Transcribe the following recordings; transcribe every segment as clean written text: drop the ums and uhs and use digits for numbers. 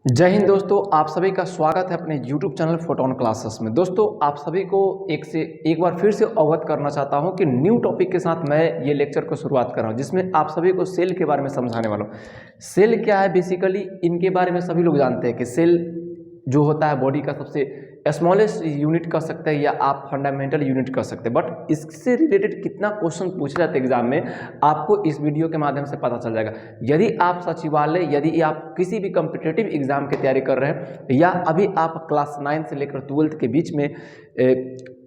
जय हिंद दोस्तों, आप सभी का स्वागत है अपने YouTube चैनल फोटोन क्लासेस में। दोस्तों, आप सभी को एक बार फिर से अवगत करना चाहता हूं कि न्यू टॉपिक के साथ मैं ये लेक्चर को शुरुआत कर रहा हूं, जिसमें आप सभी को सेल के बारे में समझाने वाला हूं। सेल क्या है, बेसिकली इनके बारे में सभी लोग जानते हैं कि सेल जो होता है बॉडी का सबसे स्मॉलेस्ट यूनिट कर सकते हैं या आप फंडामेंटल यूनिट कर सकते हैं। बट इससे रिलेटेड कितना क्वेश्चन पूछे जाते हैं एग्जाम में, आपको इस वीडियो के माध्यम से पता चल जाएगा। यदि आप सचिवालय, यदि आप किसी भी कॉम्पिटिटिव एग्जाम की तैयारी कर रहे हैं या अभी आप क्लास 9 से लेकर 12th के बीच में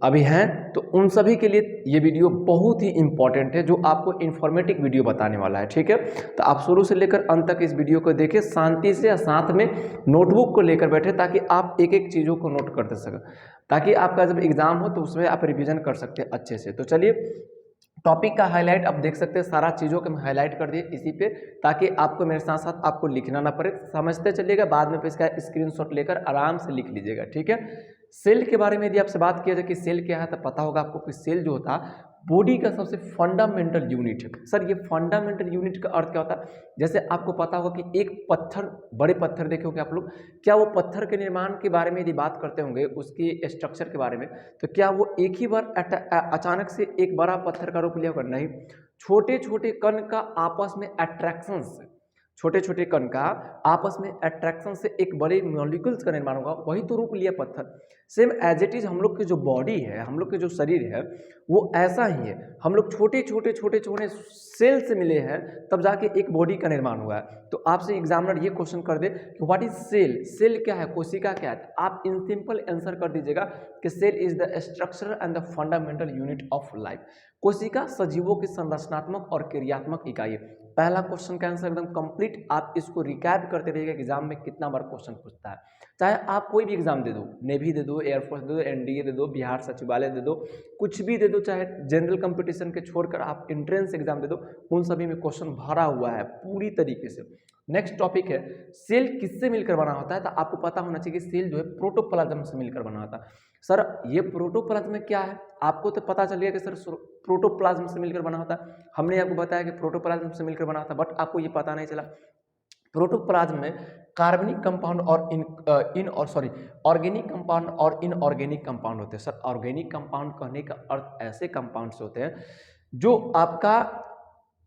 अभी हैं, तो उन सभी के लिए ये वीडियो बहुत ही इंपॉर्टेंट है, जो आपको इन्फॉर्मेटिव वीडियो बताने वाला है। ठीक है, तो आप शुरू से लेकर अंत तक इस वीडियो को देखें शांति से, साथ में नोटबुक को लेकर बैठे, ताकि आप एक एक चीज़ों को नोट करते सकें, ताकि आपका जब एग्जाम हो तो उसमें आप रिवीजन कर सकते हैं अच्छे से। तो चलिए, टॉपिक का हाईलाइट आप देख सकते हैं, सारा चीज़ों को मैं हाईलाइट कर दिए इसी पे, ताकि आपको मेरे साथ साथ आपको लिखना ना पड़े, समझते चलिएगा। बाद में फिर इसका स्क्रीनशॉट लेकर आराम से लिख लीजिएगा। ठीक है, सेल के बारे में यदि आपसे बात किया जाए कि सेल क्या है, तो पता होगा आपको कि सेल जो होता है बॉडी का सबसे फंडामेंटल यूनिट है। सर, ये फंडामेंटल यूनिट का अर्थ क्या होता है? जैसे आपको पता होगा कि एक पत्थर, बड़े पत्थर देखे होंगे आप लोग, क्या वो पत्थर के निर्माण के बारे में यदि बात करते होंगे, उसके स्ट्रक्चर के बारे में, तो क्या वो एक ही बार अचानक से एक बड़ा पत्थर का रूप लिया होगा? नहीं, छोटे छोटे कण का आपस में अट्रैक्शन से, छोटे छोटे कण का आपस में अट्रैक्शन से एक बड़े मॉलिक्यूल्स का निर्माण होगा, वही तो रूप लिया पत्थर। सेम एज इट इज हम लोग की जो बॉडी है, हम लोग के जो शरीर है, वो ऐसा ही है। हम लोग छोटे छोटे छोटे छोटे सेल से मिले हैं, तब जाके एक बॉडी का निर्माण हुआ है। तो आपसे एग्जामिनर ये क्वेश्चन कर दे कि व्हाट इज सेल, सेल क्या है, कोशिका क्या है, आप इन सिंपल आंसर कर दीजिएगा कि cell is the structure and the fundamental unit of life. कोशिका सजीवों की संरचनात्मक और क्रियात्मक इकाई है। पहला क्वेश्चन का आंसर एकदम कंप्लीट। आप इसको रिकैप करते रहिएगा, एग्जाम में कितना बार क्वेश्चन पूछता है। चाहे आप कोई भी एग्जाम दे दो, नेवी दे दो, एयरफोर्स दे दो, एनडीए दे दो, बिहार सचिवालय दे दो, कुछ भी दे दो, चाहे जनरल कंपटीशन के छोड़कर आप एंट्रेंस एग्जाम दे दो, उन सभी में क्वेश्चन भरा हुआ है पूरी तरीके से। नेक्स्ट टॉपिक है, सेल किससे मिलकर बना होता है? तो आपको पता होना चाहिए कि सेल जो है प्रोटोप्लाज्म से मिलकर बना होता है। सर, ये प्रोटोप्लाज्म क्या है? आपको तो पता चल गया कि सर प्रोटोप्लाज्म से मिलकर बना होता है। हमने आपको बताया कि प्रोटोप्लाज्म से मिलकर बना होता है, बट आपको ये पता नहीं चला प्रोटोप्लाज्म में कार्बनिक कंपाउंड और ऑर्गेनिक कंपाउंड और इनऑर्गेनिक कंपाउंड होते हैं। सर, ऑर्गेनिक कंपाउंड कहने का अर्थ ऐसे कंपाउंड्स होते हैं जो आपका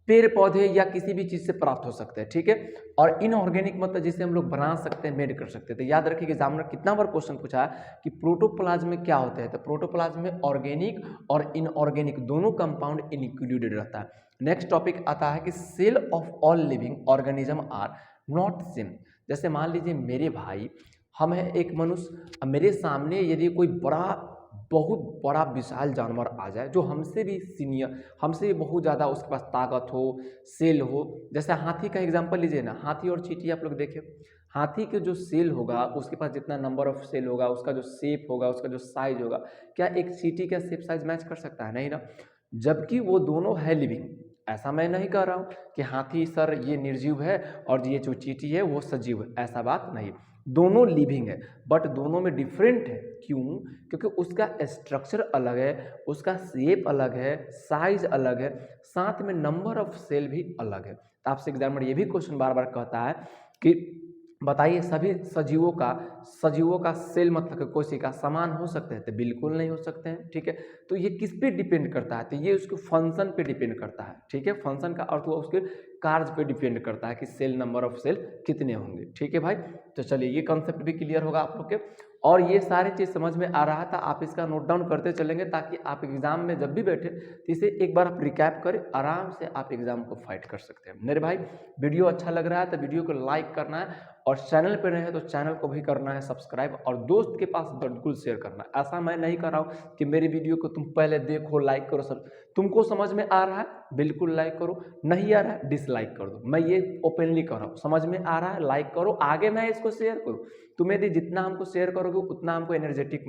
पेड़ पौधे या किसी भी चीज से प्राप्त हो सकते हैं। ठीक है, और इनऑर्गेनिक मतलब जिसे हम लोग बना सकते हैं, मेड कर सकते हैं। तो याद रखिए कि एग्जामिनर कितना बार क्वेश्चन पूछा है कि प्रोटोप्लाज्म में क्या होते हैं, तो प्रोटोप्लाज्म में ऑर्गेनिक और इनऑर्गेनिक दोनों कंपाउंड इंक्लूडेड रहता है। नेक्स्ट टॉपिक आता है कि cell of all living organism are not same. जैसे मान लीजिए मेरे भाई, हम हैं एक मनुष्य, अब मेरे सामने यदि कोई बड़ा, बहुत बड़ा विशाल जानवर आ जाए जो हमसे भी सीनियर, हमसे भी बहुत ज़्यादा उसके पास ताकत हो, सेल हो, जैसे हाथी का एग्जांपल लीजिए ना, हाथी और चींटी आप लोग देखें, हाथी के जो सेल होगा, उसके पास जितना नंबर ऑफ सेल होगा, उसका जो शेप होगा, उसका जो साइज होगा, क्या एक चींटी का शेप साइज मैच कर सकता है? नहीं ना। जबकि वो दोनों है लिविंग। ऐसा मैं नहीं कह रहा हूँ कि हाथी सर ये निर्जीव है और ये जो चींटी है वो सजीव है, ऐसा बात नहीं। दोनों लिविंग है, बट दोनों में डिफरेंट है। क्यों? क्योंकि उसका स्ट्रक्चर अलग है, उसका शेप अलग है, साइज अलग है, साथ में नंबर ऑफ सेल भी अलग है। तो आपसे एग्जामिनर ये भी क्वेश्चन बार बार कहता है कि बताइए सभी सजीवों का सेल मतलब कोशिका समान हो सकते हैं? तो बिल्कुल नहीं हो सकते हैं। ठीक है, तो ये किस पे डिपेंड करता है? तो ये उसके फंक्शन पे डिपेंड करता है। ठीक है, फंक्शन का अर्थ हुआ उसके कार्य पे डिपेंड करता है कि सेल, नंबर ऑफ सेल कितने होंगे। ठीक है भाई, तो चलिए ये कॉन्सेप्ट भी क्लियर होगा आप लोग के, और ये सारी चीज़ समझ में आ रहा था। आप इसका नोट डाउन करते चलेंगे, ताकि आप एग्जाम में जब भी बैठे तो इसे एक बार आप रिकैप करें, आराम से आप एग्जाम को फाइट कर सकते हैं। मेरे भाई, वीडियो अच्छा लग रहा है तो वीडियो को लाइक करना है, और चैनल पर रहे तो चैनल को भी करना है सब्सक्राइब, और दोस्त के पास बिल्कुल शेयर करना है। ऐसा मैं नहीं कर रहा हूँ कि मेरी वीडियो को तुम पहले देखो, लाइक करो, सब तुमको समझ में आ रहा है बिल्कुल लाइक करो, नहीं आ रहा है डिसलाइक कर दो। मैं ये ओपनली कर रहा हूँ, समझ में आ रहा है लाइक करो, आगे मैं इसको शेयर करूँ। तुम यदि जितना हमको शेयर करोगे उतना हमको एनर्जेटिक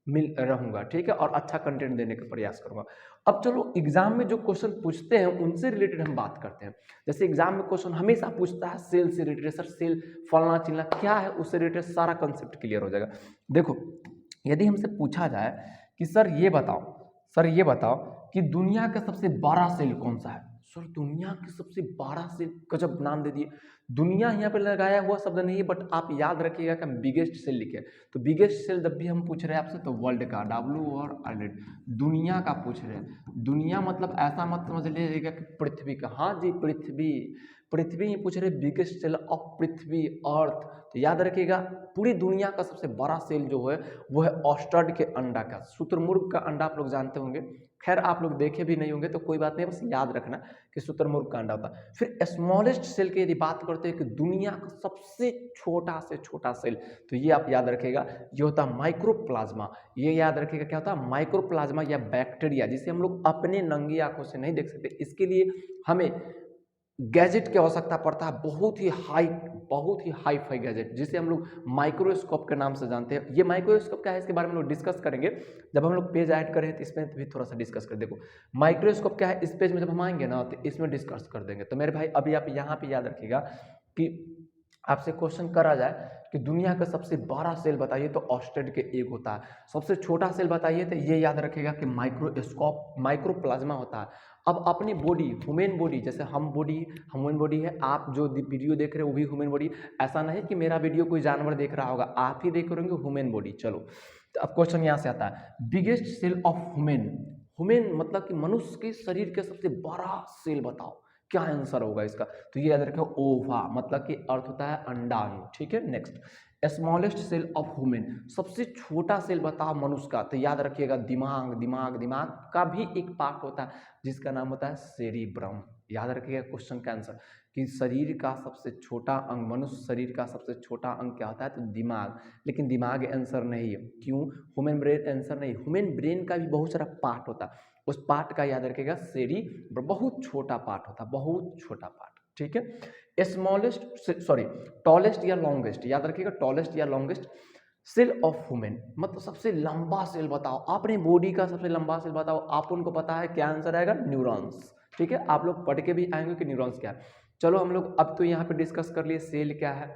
मिल रहूँगा। ठीक है, और अच्छा कंटेंट देने का प्रयास करूँगा। अब चलो, एग्जाम में जो क्वेश्चन पूछते हैं उनसे रिलेटेड हम बात करते हैं। जैसे एग्जाम में क्वेश्चन हमेशा पूछता है सेल से रिलेटेड, सर सेल फलना चिलना क्या है, उससे रिलेटेड सारा कंसेप्ट क्लियर हो जाएगा। देखो, यदि हमसे पूछा जाए कि सर ये बताओ कि दुनिया का सबसे बड़ा सेल कौन सा है, सर दुनिया की सबसे बड़ा सेल, गजब नाम दे दिए। दुनिया यहाँ पे लगाया हुआ शब्द नहीं है, बट आप याद रखिएगा कि हम बिगेस्ट सेल लिखे। तो बिगेस्ट सेल जब भी हम पूछ रहे हैं आपसे तो वर्ल्ड का, डब्ल्यू और आइलैंड, दुनिया का पूछ रहे हैं। दुनिया मतलब ऐसा मत समझ लीजिएगा कि पृथ्वी का, हाँ जी पृथ्वी, पृथ्वी ही पूछ रहे, बिगेस्ट सेल ऑफ पृथ्वी अर्थ। तो याद रखिएगा पूरी दुनिया का सबसे बड़ा सेल जो है वो है ऑस्टर्ड के अंडा का। शुतुरमुर्ग का अंडा आप लोग जानते होंगे, खैर आप लोग देखे भी नहीं होंगे तो कोई बात नहीं, बस याद रखना कि शुतुरमुर्ग का अंडा होता है। फिर स्मॉलेस्ट सेल की यदि बात करते हैं कि दुनिया का सबसे छोटा से छोटा सेल, तो ये आप याद रखिएगा, ये होता है माइक्रोप्लाज्मा। ये याद रखिएगा क्या होता है, माइक्रोप्लाज्मा या बैक्टीरिया, जिसे हम लोग अपने नंगी आंखों से नहीं देख सकते। इसके लिए हमें गैजेट की आवश्यकता पड़ता है, बहुत ही हाई फाई गैजेट, जिसे हम लोग माइक्रोस्कोप के नाम से जानते हैं। ये माइक्रोस्कोप क्या है इसके बारे में हम लोग डिस्कस करेंगे जब हम लोग पेज ऐड करें, तो इसमें भी थोड़ा सा डिस्कस कर। देखो माइक्रोस्कोप क्या है, इस पेज में जब हम आएंगे ना तो इसमें डिस्कस कर देंगे। तो मेरे भाई अभी आप यहाँ पे याद रखिएगा कि आपसे क्वेश्चन करा जाए कि दुनिया का सबसे बड़ा सेल बताइए तो ऑस्टेड के एग होता है। सबसे छोटा सेल बताइए तो ये याद रखेगा कि माइक्रोस्कोप माइक्रोप्लाज्मा होता है। अब अपनी बॉडी, ह्यूमन बॉडी, जैसे ह्यूमन बॉडी है, आप जो वीडियो देख रहे हो वो भी ह्यूमन बॉडी। ऐसा नहीं कि मेरा वीडियो कोई जानवर देख रहा होगा, आप ही देख रहे होंगे ह्यूमन बॉडी। चलो तो अब क्वेश्चन यहाँ से आता है, biggest cell of human. Human मतलब कि मनुष्य के शरीर के सबसे बड़ा सेल बताओ, क्या आंसर होगा इसका। तो ये याद रखो ओवा, मतलब कि अर्थ होता है अंडाणु। ठीक है, next smallest cell of human, सबसे छोटा सेल बताओ मनुष्य का। तो याद रखिएगा दिमाग का भी एक पार्ट होता है जिसका नाम होता है सेरिब्रम। याद रखिएगा क्वेश्चन का आंसर कि शरीर का सबसे छोटा अंग, मनुष्य शरीर का सबसे छोटा अंग क्या होता है, तो दिमाग। लेकिन दिमाग आंसर नहीं है, क्यों, ह्यूमन ब्रेन आंसर नहीं। ह्यूमन ब्रेन का भी बहुत सारा पार्ट होता है, उस पार्ट का याद रखिएगा सेरिब्रम, बहुत छोटा पार्ट होता है, बहुत छोटा पार्ट। ठीक है, स्मॉलेस्ट सॉरी टॉलेस्ट या लॉन्गेस्ट, याद रखिएगा टॉलेस्ट या लॉन्गेस्ट सेल ऑफ ह्यूमन, मतलब सबसे लंबा सेल बताओ, अपने बॉडी का सबसे लंबा सेल बताओ। आप उनको पता है क्या आंसर आएगा, न्यूरॉन्स। ठीक है, आप लोग पढ़ के भी आएंगे कि न्यूरॉन्स क्या है। चलो हम लोग अब तो यहाँ पे डिस्कस कर लिए सेल क्या है,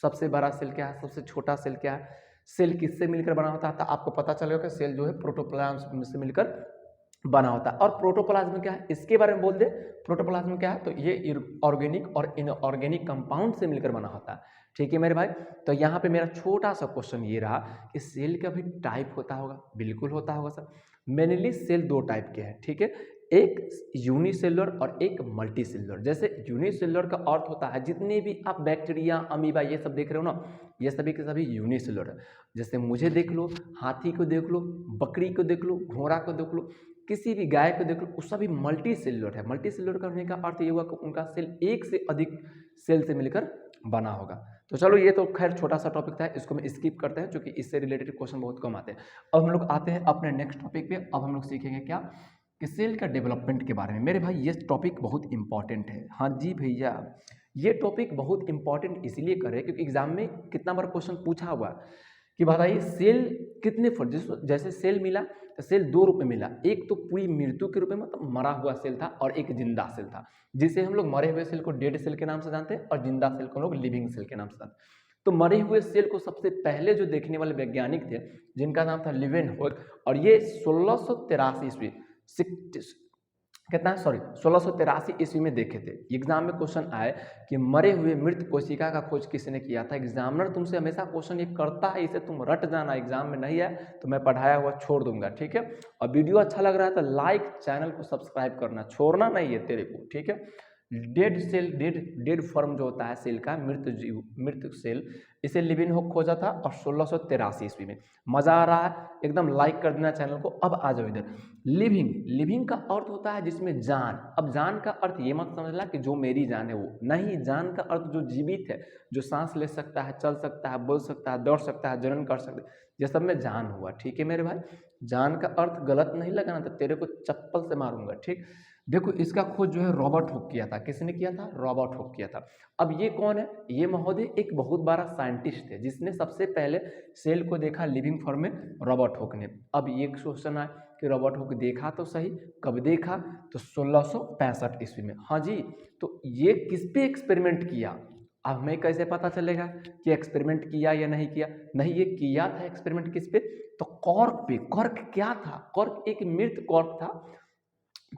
सबसे बड़ा सेल क्या है, सबसे छोटा सेल क्या है, सेल किससे मिलकर बना होता है। तो आपको पता चलेगा कि सेल जो है प्रोटोप्लाज्म से मिलकर बना होता है। और प्रोटोप्लाज्म क्या है इसके बारे में बोल दे, प्रोटोप्लाज्म क्या है, तो ये ऑर्गेनिक और इनऑर्गेनिक कंपाउंड से मिलकर बना होता है। ठीक है मेरे भाई, तो यहाँ पे मेरा छोटा सा क्वेश्चन ये रहा कि सेल का भी टाइप होता होगा, बिल्कुल होता होगा सर। मेनली सेल दो टाइप के हैं, ठीक है, एक यूनिसेलुलर और एक मल्टीसेलुलर। जैसे यूनिसेलुलर का अर्थ होता है जितने भी आप बैक्टीरिया, अमीबा ये सब देख रहे हो ना, ये सभी के सभी यूनिसेलुलर है। जैसे मुझे देख लो, हाथी को देख लो, बकरी को देख लो, घोड़ा को देख लो, किसी भी गाय को देख लो, वो सभी मल्टी सेलुलर है। मल्टी सेलुलर करने का अर्थ ये हुआ कि उनका सेल एक से अधिक सेल से मिलकर बना होगा। तो चलो ये तो खैर छोटा सा टॉपिक था, इसको हम स्किप करते हैं क्योंकि इससे रिलेटेड क्वेश्चन बहुत कम आते हैं। अब हम लोग आते हैं अपने नेक्स्ट टॉपिक पे। अब हम लोग सीखेंगे क्या, कि सेल का डेवलपमेंट के बारे में। मेरे भाई ये टॉपिक बहुत इंपॉर्टेंट है। हाँ जी भैया, ये टॉपिक बहुत इंपॉर्टेंट इसलिए करे क्योंकि एग्जाम में कितना बार क्वेश्चन पूछा हुआ कि बताइए सेल कितने जैसे सेल मिला तो सेल दो रूप में मिला, एक तो पूरी मृत्यु के रूप में, मतलब मरा हुआ सेल था, और एक जिंदा सेल था, जिसे हम लोग मरे हुए सेल को डेड सेल के नाम से जानते हैं और जिंदा सेल को हम लोग लिविंग सेल के नाम से जानते हैं। तो मरे हुए सेल को सबसे पहले जो देखने वाले वैज्ञानिक थे जिनका नाम था लिवेनहोक, और ये 1683 ईस्वी कितना, सॉरी 1683 ईस्वी में देखे थे। एग्जाम में क्वेश्चन आए कि मरे हुए मृत कोशिका का खोज किसने किया था। एग्जामिनर तुमसे हमेशा क्वेश्चन ये करता है, इसे तुम रट जाना, एग्जाम में नहीं है तो मैं पढ़ाया हुआ छोड़ दूंगा। ठीक है, और वीडियो अच्छा लग रहा है तो लाइक, चैनल को सब्सक्राइब करना छोड़ना नहीं है तेरे को। ठीक है, डेड सेल, डेड फॉर्म जो होता है सेल का, मृत सेल, इसे लिवेनहोक खोजा था और 1683 ईस्वी में। मजा आ रहा है एकदम, लाइक कर देना चैनल को। अब आ जाओ इधर, लिविंग का अर्थ होता है जिसमें जान। अब जान का अर्थ ये मत समझना कि जो मेरी जान है वो नहीं, जान का अर्थ जो जीवित है, जो सांस ले सकता है, चल सकता है, बोल सकता है, दौड़ सकता है, जनन कर सकता है, ये सब में जान हुआ। ठीक है मेरे भाई, जान का अर्थ गलत नहीं लगाना था, तेरे को चप्पल से मारूंगा। ठीक, देखो इसका खोज जो है रॉबर्ट हुक किया था। किसने किया था, रॉबर्ट हुक किया था। अब ये कौन है, ये महोदय एक बहुत बड़ा साइंटिस्ट है जिसने सबसे पहले सेल को देखा लिविंग फॉर्म में, रॉबर्ट हुक ने। अब ये क्वेश्चन है कि रॉबर्ट हुक देखा तो सही, कब देखा, तो 1665 ईस्वी में। हाँ जी, तो ये किस पे एक्सपेरिमेंट किया, अब हमें कैसे पता चलेगा कि एक्सपेरिमेंट किया या नहीं किया। नहीं, ये किया था एक्सपेरिमेंट किस पे, तो कॉर्क पे। कॉर्क क्या था, कॉर्क एक मृत कॉर्क था,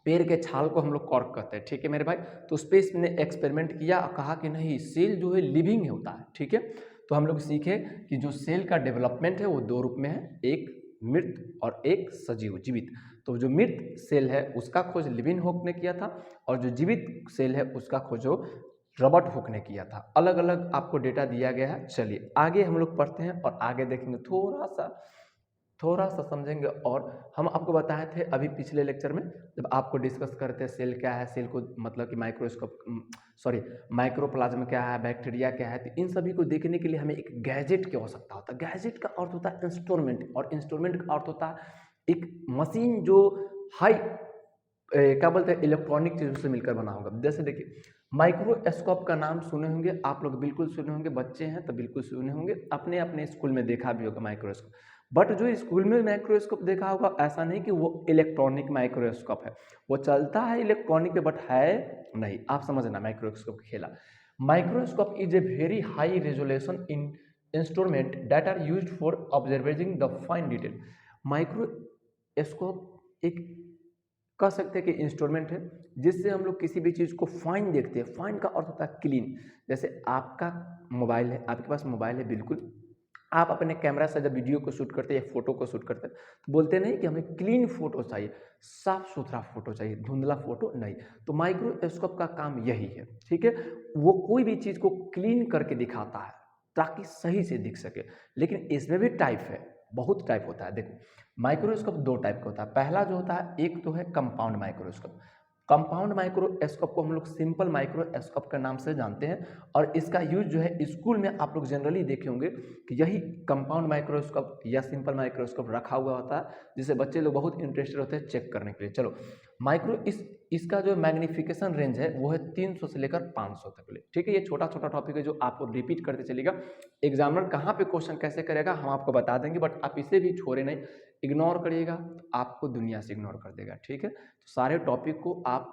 पेड़ के छाल को हम लोग कॉर्क कहते हैं, ठीक है मेरे भाई। तो उस पर इसने एक्सपेरिमेंट किया और कहा कि नहीं, सेल जो है लिविंग होता है, ठीक है। तो हम लोग सीखे कि जो सेल का डेवलपमेंट है वो दो रूप में है, एक मृत और एक सजीव जीवित। तो जो मृत सेल है उसका खोज लिविंग हुक ने किया था, और जो जीवित सेल है उसका खोज रॉबर्ट हुक ने किया था। अलग अलग आपको डेटा दिया गया है। चलिए आगे हम लोग पढ़ते हैं और आगे देखेंगे, थोड़ा सा समझेंगे। और हम आपको बताए थे अभी पिछले लेक्चर में जब आपको डिस्कस करते हैं सेल क्या है, सेल को मतलब कि माइक्रोप्लाज्म क्या है, बैक्टीरिया क्या है, तो इन सभी को देखने के लिए हमें एक गैजेट की आवश्यकता होता है। गैजेट का अर्थ होता है इंस्ट्रूमेंट, और इंस्ट्रूमेंट का अर्थ होता है एक मशीन जो हाई क्या बोलते हैं इलेक्ट्रॉनिक चीज़ों से मिलकर बना होगा। जैसे देखिए माइक्रोस्कोप का नाम सुने होंगे आप लोग, बिल्कुल सुने होंगे, बच्चे हैं तो बिल्कुल सुने होंगे, अपने अपने स्कूल में देखा भी होगा माइक्रोस्कोप। बट जो स्कूल में माइक्रोस्कोप देखा होगा ऐसा नहीं कि वो इलेक्ट्रॉनिक माइक्रोस्कोप है, वो चलता है इलेक्ट्रॉनिक पे बट है नहीं। आप समझना माइक्रोस्कोप की खेला। Microscope is a very high resolution in instrument that are used for observing the fine detail. Microscope एक कह सकते हैं कि इंस्ट्रूमेंट है जिससे हम लोग किसी भी चीज़ को फाइन देखते हैं। फाइन का अर्थ होता है क्लीन। जैसे आपका मोबाइल है, आपके पास मोबाइल है, बिल्कुल आप अपने कैमरा से जब वीडियो को शूट करते हैं या फोटो को शूट करते हैं तो बोलते नहीं कि हमें क्लीन फोटो चाहिए, साफ सुथरा फोटो चाहिए, धुंधला फोटो नहीं। तो माइक्रोस्कोप का काम यही है, ठीक है। वो कोई भी चीज़ को क्लीन करके दिखाता है ताकि सही से दिख सके। लेकिन इसमें भी टाइप है, बहुत टाइप होता है। देखो माइक्रोस्कोप दो टाइप का होता है। पहला जो होता है एक तो है कंपाउंड माइक्रोस्कोप। कंपाउंड माइक्रोस्कोप को हम लोग सिंपल माइक्रोस्कोप के नाम से जानते हैं, और इसका यूज जो है स्कूल में आप लोग जनरली देखे होंगे कि यही कंपाउंड माइक्रोस्कोप या सिंपल माइक्रोस्कोप रखा हुआ होता है, जिसे बच्चे लोग बहुत इंटरेस्टेड होते हैं चेक करने के लिए। चलो इसका जो मैग्निफिकेशन रेंज है वो है 300 से लेकर 500 तक ले, ठीक है। ये छोटा छोटा टॉपिक है जो आपको रिपीट करते चलेगा। एग्जामिनर कहाँ पे क्वेश्चन कैसे करेगा हम आपको बता देंगे, बट आप इसे भी छोड़े नहीं, इग्नोर करिएगा तो आपको दुनिया से इग्नोर कर देगा, ठीक है। तो सारे टॉपिक को आप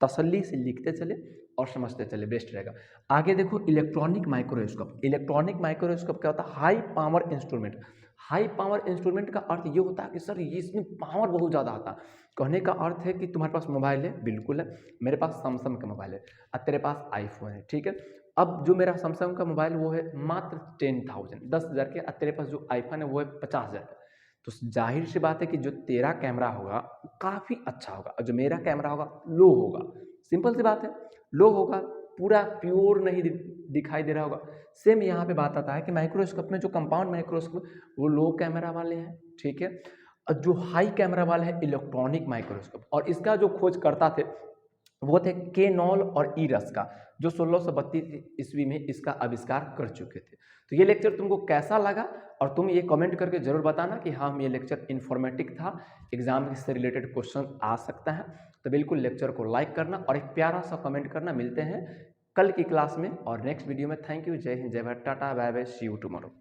तसल्ली से लिखते चले और समझते चले, बेस्ट रहेगा। आगे देखो इलेक्ट्रॉनिक माइक्रोस्कोप। इलेक्ट्रॉनिक माइक्रोस्कोप क्या होता है? High power instrument. High power instrument का अर्थ ये होता है कि सर ये इसमें पावर बहुत ज़्यादा आता है। कहने का अर्थ है कि तुम्हारे पास मोबाइल है, बिल्कुल है, मेरे पास सैमसंग का मोबाइल है और तेरे पास आईफोन है, ठीक है। अब जो मेरा सैमसंग का मोबाइल वो है मात्र 10,000 के, और तेरे पास जो आईफोन है वो है 50,000 का। तो जाहिर सी बात है कि जो तेरा कैमरा होगा काफ़ी अच्छा होगा और जो मेरा कैमरा होगा लो होगा। सिंपल सी बात है, लो होगा, पूरा प्योर नहीं दिखाई दे रहा होगा। सेम यहाँ पे बात आता है कि माइक्रोस्कोप में जो कंपाउंड माइक्रोस्कोप वो लो कैमरा वाले हैं, ठीक है। और जो हाई कैमरा वाले हैं इलेक्ट्रॉनिक माइक्रोस्कोप, और इसका जो खोज करता थे वो थे केनॉल और ईरस का, जो 1632 ईस्वी में इसका आविष्कार कर चुके थे। तो ये लेक्चर तुमको कैसा लगा, और तुम ये कमेंट करके जरूर बताना कि हाँ ये लेक्चर इन्फॉर्मेटिव था, एग्जाम से रिलेटेड क्वेश्चन आ सकता है। तो बिल्कुल लेक्चर को लाइक करना और एक प्यारा सा कमेंट करना। मिलते हैं कल की क्लास में और नेक्स्ट वीडियो में। थैंक यू, जय हिंद, जय Bharat, tata, bye bye, see you tomorrow.